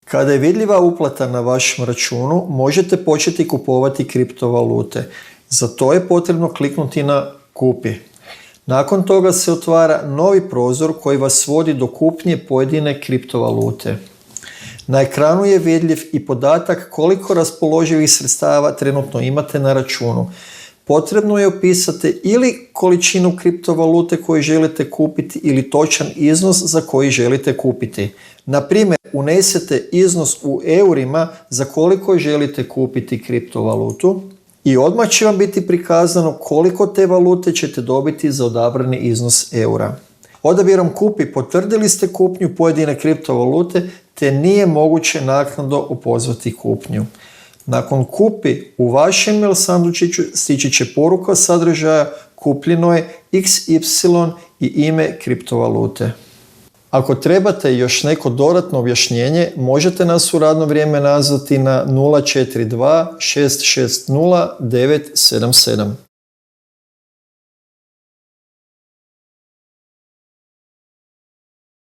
Kada je vidljiva uplata na vašem računu, možete početi kupovati kriptovalute. Za to je potrebno kliknuti na Kupi. Nakon toga se otvara novi prozor koji vas vodi do kupnje pojedine kriptovalute. Na ekranu je vidljiv i podatak koliko raspoloživih sredstava trenutno imate na računu. Potrebno je upisati ili količinu kriptovalute koju želite kupiti ili točan iznos za koji želite kupiti. Na primjer, unesete iznos u eurima za koliko želite kupiti kriptovalutu i odmah će vam biti prikazano koliko te valute ćete dobiti za odabrani iznos eura. Odabirom Kupi potvrdili ste kupnju pojedine kriptovalute te nije moguće naknadno opozvati kupnju. Nakon Kupi u vašem mail sandučiću stići će poruka sadržaja kupljeno je XY i ime kriptovalute. Ako trebate još neko dodatno objašnjenje, možete nas u radno vrijeme nazvati na 042 660 977.